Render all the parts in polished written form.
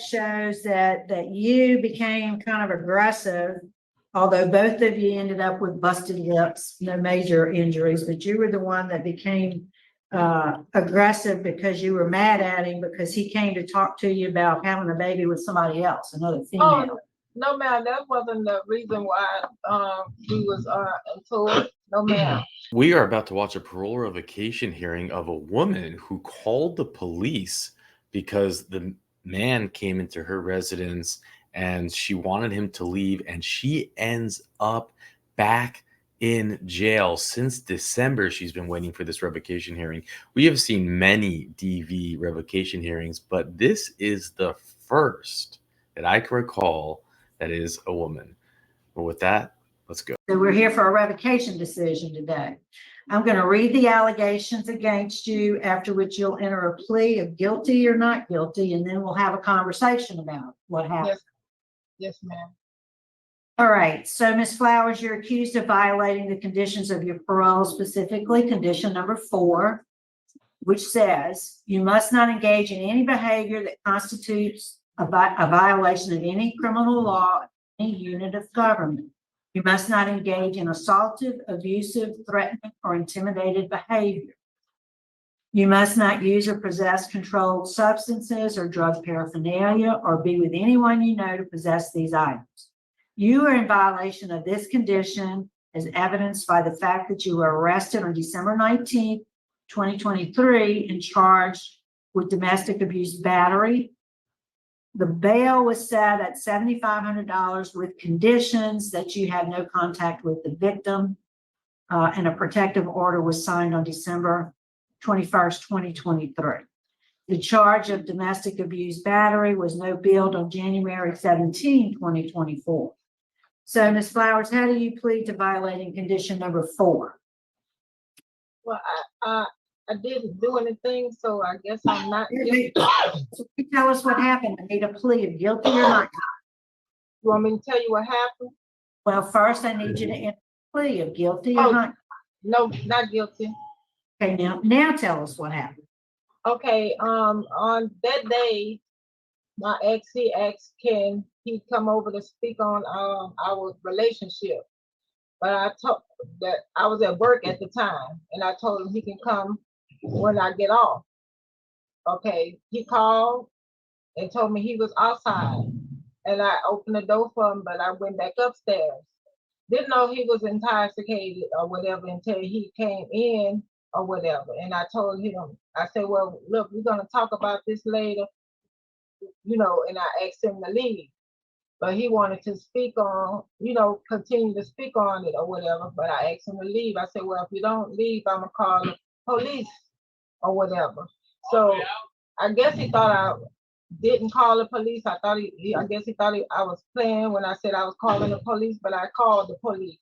shows that you became kind of aggressive, although both of you ended up with busted lips, no major injuries, but you were the one that became aggressive because you were mad at him because he came to talk to you about having a baby with somebody else, another female. Oh, no, ma'am, that wasn't the reason why we was into it. No, ma'am. We are about to watch a parole revocation hearing of a woman who called the police because the man came into her residence and she wanted him to leave, and she ends up back in jail. Since December, she's been waiting for this revocation hearing. We have seen many DV revocation hearings, but this is the first that I can recall that is a woman. But with that, let's go. So we're here for a revocation decision today. I'm going to read the allegations against you, after which you'll enter a plea of guilty or not guilty, and then we'll have a conversation about what happened. Yes, ma'am. All right. So, Ms. Flowers, you're accused of violating the conditions of your parole, specifically condition number 4, which says you must not engage in any behavior that constitutes a violation of any criminal law, any unit of government. You must not engage in assaultive, abusive, threatening, or intimidated behavior. You must not use or possess controlled substances or drug paraphernalia, or be with anyone you know to possess these items. You are in violation of this condition as evidenced by the fact that you were arrested on December 19th, 2023 and charged with domestic abuse battery. The bail was set at $7,500 with conditions that you have no contact with the victim, and a protective order was signed on December 21st, 2023. The charge of domestic abuse battery was no billed on January 17, 2024. So, Ms. Flowers, how do you plead to violating condition number 4? Well, I didn't do anything, so I guess I'm not guilty. So tell us what happened. I need a plea of guilty or not. You want me to tell you what happened? Well, first I need you to enter a plea of guilty or not. No, not guilty. Okay, now tell us what happened. Okay, on that day, my ex, he asked, can he come over to speak on our relationship? But I told that I was at work at the time, and I told him he can come when I get off. Okay, he called and told me he was outside, and I opened the door for him, but I went back upstairs. Didn't know he was intoxicated or whatever until he came in or whatever. And I told him, I said, well, look, we're gonna talk about this later, and I asked him to leave. But he wanted to speak on, continue to speak on it or whatever. But I asked him to leave. I said, well, if you don't leave, I'm gonna call the police or whatever. So I guess he thought I didn't call the police. I guess he thought I was playing when I said I was calling the police, but I called the police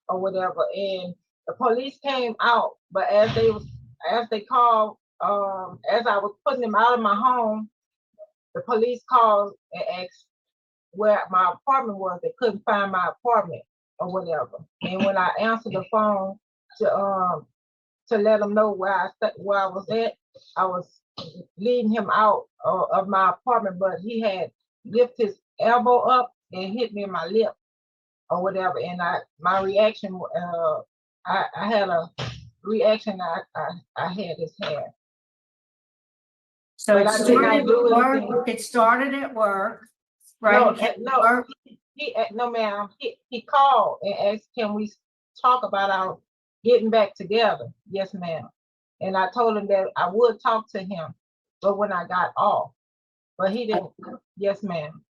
or whatever. And the police came out, but as they called, as I was putting him out of my home, the police called and asked where my apartment was. They couldn't find my apartment or whatever. And when I answered the phone to let them know where I was at, I was leading him out of my apartment, but he had lifted his elbow up and hit me in my lip or whatever. And my reaction, I had a reaction. I had his hair. So it started at work, right? No, ma'am. He called and asked, can we talk about our getting back together? Yes, ma'am. And I told him that I would talk to him, but when I got off. But he didn't. Yes, ma'am.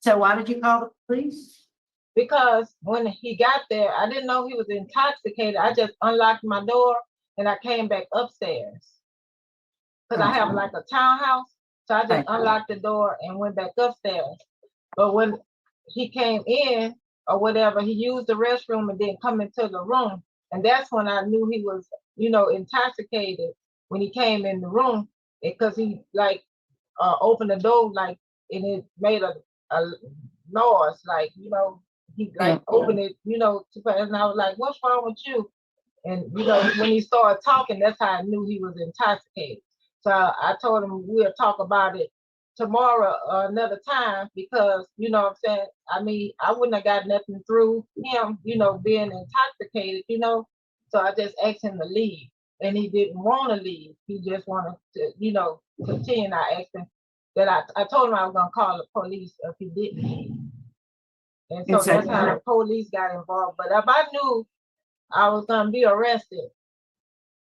So why did you call the police? Because when he got there, I didn't know he was intoxicated. I just unlocked my door and I came back upstairs. Because I have like a townhouse. So I just unlocked the door and went back upstairs. But when he came in or whatever, he used the restroom and then come into the room. And that's when I knew he was, intoxicated when he came in the room, because he opened the door and it made a noise, he opened it, and I was like, what's wrong with you? And when he started talking, that's how I knew he was intoxicated. So I told him we'll talk about it tomorrow or another time because, you know what I'm saying? I mean, I wouldn't have got nothing through him, you know, being intoxicated, you know. So I just asked him to leave. And he didn't want to leave. He just wanted to, you know, continue. I asked him that I told him I was going to call the police if he didn't leave. And so that's how the police got involved. But if I knew I was going to be arrested,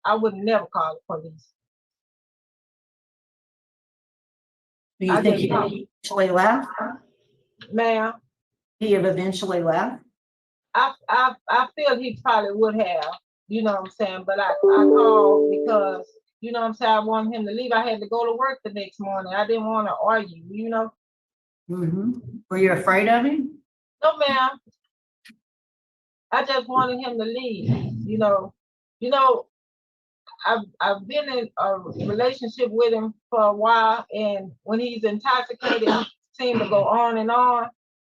I would never call the police. Do you think he eventually left? Ma'am, He have eventually left? I feel he probably would have, you know what I'm saying? But I called because, you know what I'm saying, I wanted him to leave. I had to go to work the next morning. I didn't want to argue, you know? Mm-hmm. Were you afraid of him? No, ma'am. I just wanted him to leave, you know. You know, I've been in a relationship with him for a while, and when he's intoxicated, he seems to go on and on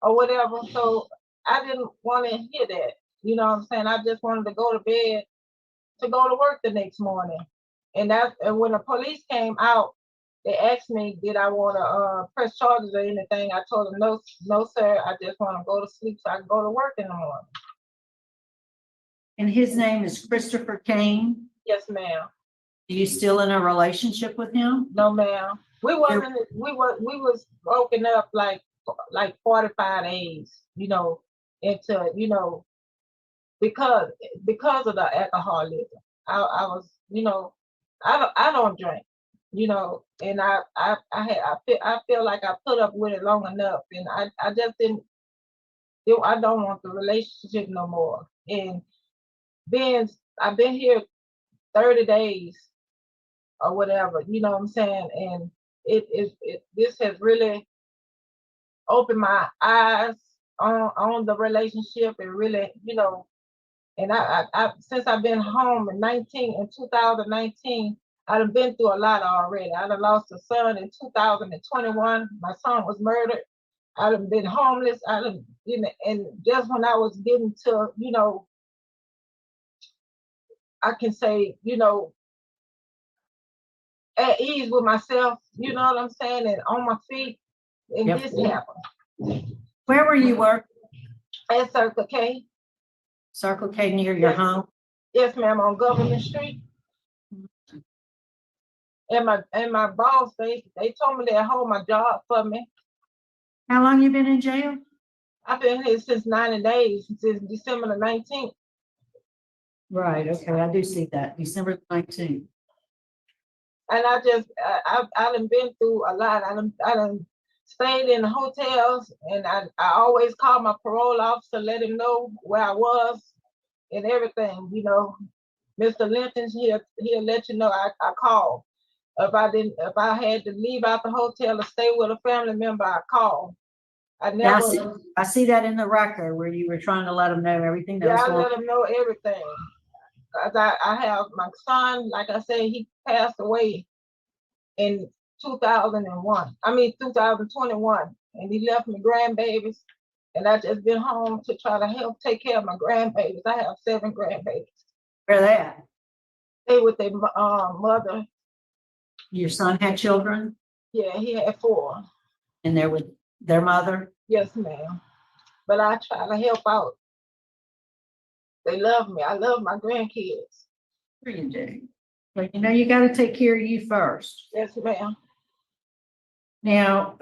or whatever. So I didn't want to hear that. You know what I'm saying? I just wanted to go to bed to go to work the next morning. And when the police came out, they asked me, did I want to press charges or anything? I told them, no, no, sir. I just want to go to sleep so I can go to work in the morning. And his name is Christopher Kane. Yes, ma'am. Are you still in a relationship with him? No, ma'am. We was broken up like 45 days, you know, into, you know, because of the alcoholism. I was, you know, I don't drink, you know, and I feel like I put up with it long enough, and I just didn't. I don't want the relationship no more. And I've been here 30 days or whatever, you know what I'm saying? And this has really opened my eyes on the relationship, and really, you know, and I since I've been home in 2019, I've been through a lot already. I done lost a son in 2021. My son was murdered. I've been homeless. You know, and just when I was getting to, you know, I can say, you know, at ease with myself, you know what I'm saying, and on my feet, and Yep. this happened. Where were you working? At Circle K. Circle K near your Yes. home? Yes, ma'am, on Government Street. And my boss, they told me they'd hold my job for me. How long you been in jail? I've been here since 90 days, since December the 19th. Right, okay, I do see that, December 19th. And I done been through a lot. I done stayed in hotels, and I always called my parole officer, let him know where I was and everything, you know. Mr. Linton, he'll let you know I called. If I had to leave out the hotel to stay with a family member, I called. Yeah, I see that in the record where you were trying to let them know everything that was I going on. let them know everything. I have my son, like I said, he passed away in 2001. I mean 2021, and he left me grandbabies, and I just been home to try to help take care of my grandbabies. I have 7 grandbabies. Where they at? They with their mother. Your son had children? Yeah, he had 4. And they're with their mother? Yes, ma'am. But I try to help out. They love me. I love my grandkids. Sure you do. But you know, you got to take care of you first. Yes, ma'am. Now,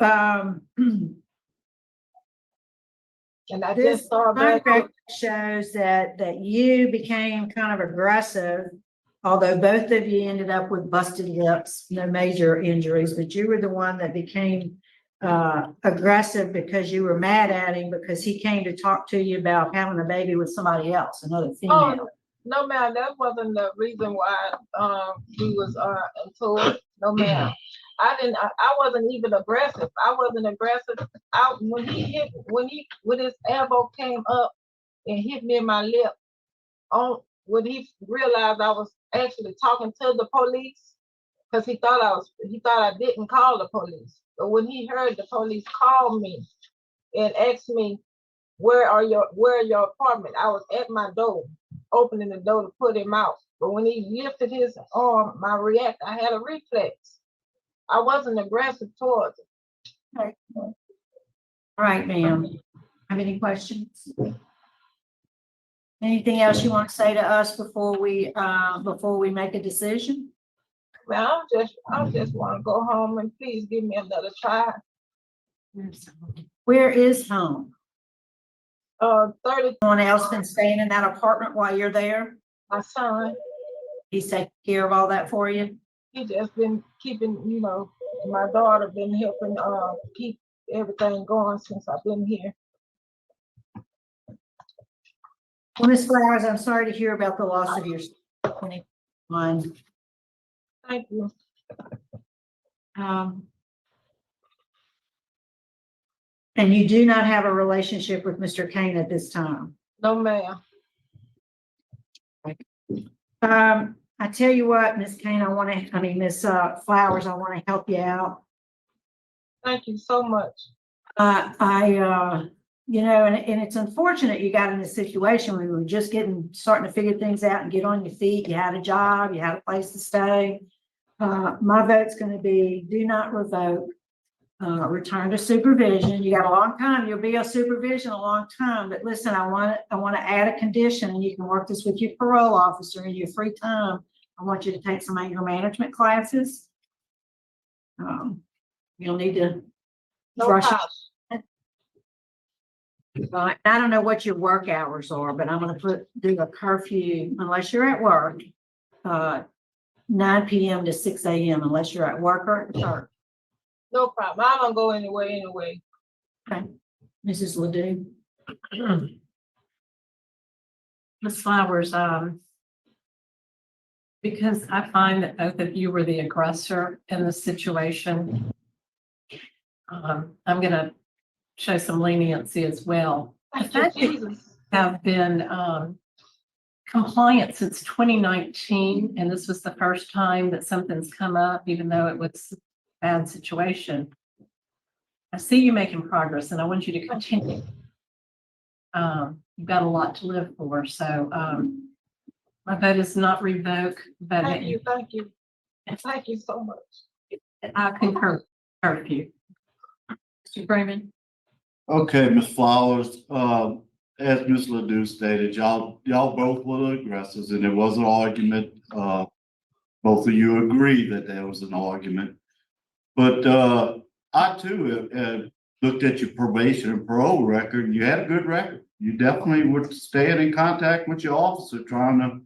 And I this just saw that. contract shows that you became kind of aggressive, although both of you ended up with busted lips, no major injuries, but you were the one that became aggressive because you were mad at him because he came to talk to you about having a baby with somebody else, another female. Oh, no, ma'am, that wasn't the reason why we was into it. No, ma'am. I wasn't even aggressive. I wasn't aggressive. When his elbow came up and hit me in my lip, when he realized I was actually talking to the police, because he thought I didn't call the police. But when he heard the police call me and asked me, where your apartment? I was at my door, opening the door to put him out. But when he lifted his arm, I had a reflex. I wasn't aggressive towards him. Okay. All right, ma'am. Have any questions? Anything else you want to say to us before we make a decision? Well, I just want to go home and please give me another try. Where is home? 30, Anyone else been staying in that apartment while you're there? my son, He's taking care of all that for you? he just been keeping, my daughter been helping keep everything going since I've been here. Well, Ms. Flowers, I'm sorry to hear about the loss of your 21. Thank you. And you do not have a relationship with Mr. Kane at this time? No, ma'am. I tell you what, Ms. Kane, Ms. Flowers, I want to help you out. Thank you so much. And it's unfortunate you got in this situation where you were just starting to figure things out and get on your feet. You had a job, you had a place to stay. My vote's going to be do not revoke, return to supervision. You got a long time. You'll be on supervision a long time. But listen, I want to add a condition, and you can work this with your parole officer in your free time. I want you to take some anger management classes. You'll need to No brush problem. I don't know what your work hours are, but I'm going to do a curfew unless you're at work, 9 p.m. to 6 a.m. unless you're at work or at church. No problem. I don't go anywhere anyway. Okay, Mrs. Ledoux. Ms. Flowers, because I find that both of you were the aggressor in this situation, I'm going to show some leniency as well. The Thank you, fact that you Jesus. have been compliant since 2019, and this was the first time that something's come up, even though it was a bad situation. I see you making progress, and I want you to continue. You've got a lot to live for, so my vote is not revoke, but Thank you. Thank you. Thank you so much. I concur with you. Mr. Freeman? Okay, Ms. Flowers, as Ms. Ledoux stated, y'all both were the aggressors, and there was an argument. Both of you agree that there was an argument. But I too have looked at your probation and parole record, and you had a good record. You definitely were staying in contact with your officer, trying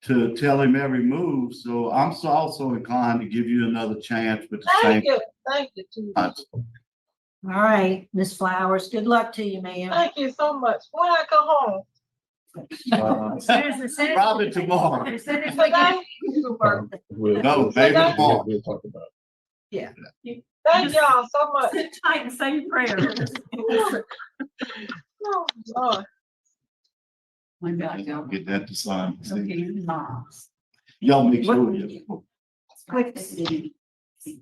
to tell him every move. So I'm also inclined to give you another chance with the same. Thank you, Jesus. All right, Ms. Flowers, good luck to you, ma'am. Thank you so much. When I come home, As soon as Probably tomorrow. as soon as we get to work. No, maybe tomorrow. We'll talk about Yeah. thank y'all so much. Sit tight and say your prayers. Oh, Lord. When did I go? Get that to sign. Okay, lost. Y'all make sure you. Quick.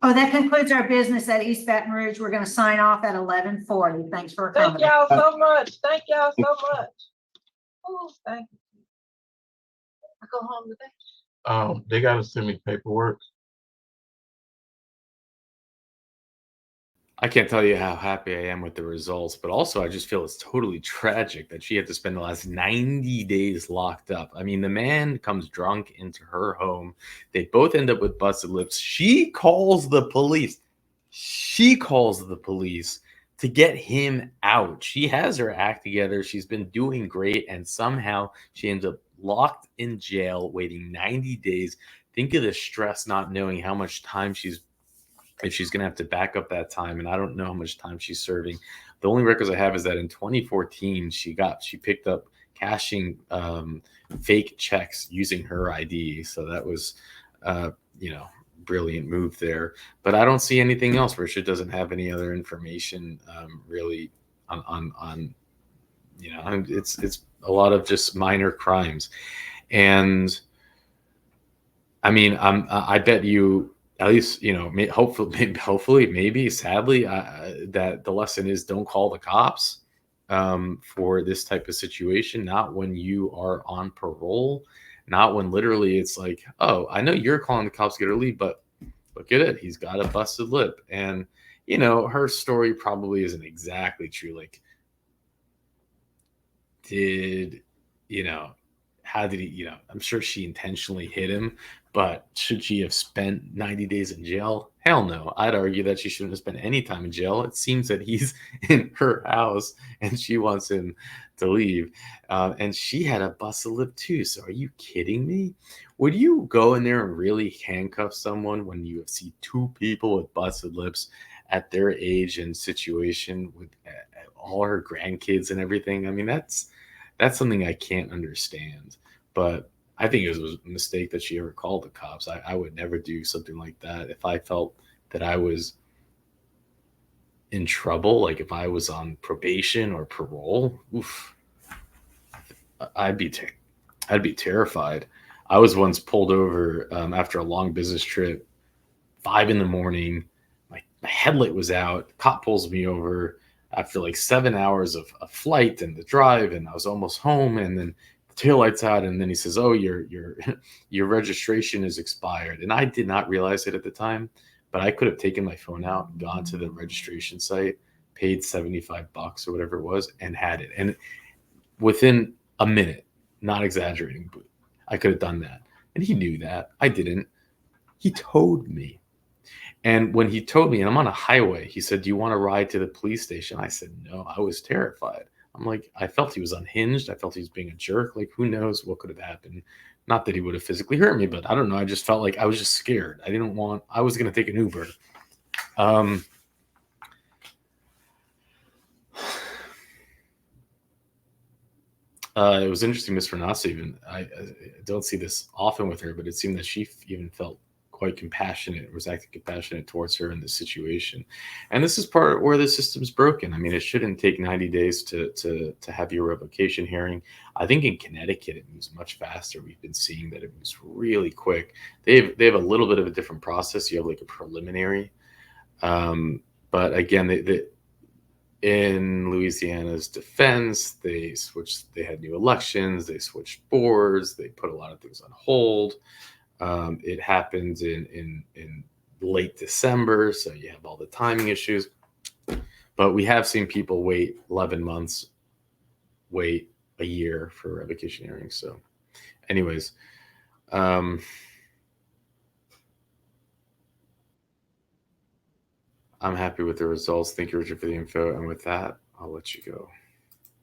Oh, that concludes our business at East Baton Rouge. We're going to sign off at 11:40. Thanks for Thank coming. y'all so much. Thank y'all so much. Oh, thank you. I go home today. They gotta send me paperwork. I can't tell you how happy I am with the results, but also I just feel it's totally tragic that she had to spend the last 90 days locked up. I mean, the man comes drunk into her home. They both end up with busted lips. She calls the police. She calls the police to get him out. She has her act together. She's been doing great, and somehow she ends up locked in jail, waiting 90 days. Think of the stress, not knowing how much time if she's going to have to back up that time. And I don't know how much time she's serving. The only records I have is that in 2014, she picked up cashing fake checks using her ID. So that was, brilliant move there. But I don't see anything else. Richard doesn't have any other information really on it's a lot of just minor crimes. And I mean, I bet you, at least, hopefully, maybe, sadly, that the lesson is don't call the cops for this type of situation. Not when you are on parole, not when literally it's like, oh, I know you're calling the cops to get her leave, but look at it. He's got a busted lip. And you know, her story probably isn't exactly true. Like, did, you know, how did he, you know, I'm sure she intentionally hit him, but should she have spent 90 days in jail? Hell no. I'd argue that she shouldn't have spent any time in jail. It seems that he's in her house and she wants him to leave. And she had a busted lip too. So are you kidding me? Would you go in there and really handcuff someone when you see two people with busted lips at their age and situation with all her grandkids and everything? I mean, that's something I can't understand. But I think it was a mistake that she ever called the cops. I would never do something like that if I felt that I was in trouble, like if I was on probation or parole. Oof, I'd be I'd be terrified. I was once pulled over after a long business trip, 5 a.m. My headlight was out. Cop pulls me over after like 7 hours of flight and the drive, and I was almost home. And then the taillight's out, and then he says, "Oh, your registration is expired." And I did not realize it at the time, but I could have taken my phone out, gone to the registration site, paid $75 or whatever it was, and had it. And within a minute, not exaggerating, but I could have done that. And he knew that. I didn't. He towed me. And when he told me, and I'm on a highway, he said, "Do you want to ride to the police station?" I said, "No." I was terrified. I'm like, I felt he was unhinged. I felt he was being a jerk. Like, who knows what could have happened? Not that he would have physically hurt me, but I don't know. I just felt like I was just scared. I was going to take an Uber. It was interesting, Miss Renasa even, I don't see this often with her, but it seemed that she even felt quite compassionate, was acting compassionate towards her in this situation. And this is part where the system's broken. I mean, it shouldn't take 90 days to have your revocation hearing. I think in Connecticut, it moves much faster. We've been seeing that it moves really quick. They have a little bit of a different process. You have like a preliminary. But again, in Louisiana's defense, they had new elections, they switched boards, they put a lot of things on hold. It happens in late December, so you have all the timing issues. But we have seen people wait 11 months, wait a year for revocation hearings. So anyways, I'm happy with the results. Thank you, Richard, for the info. And with that, I'll let you go.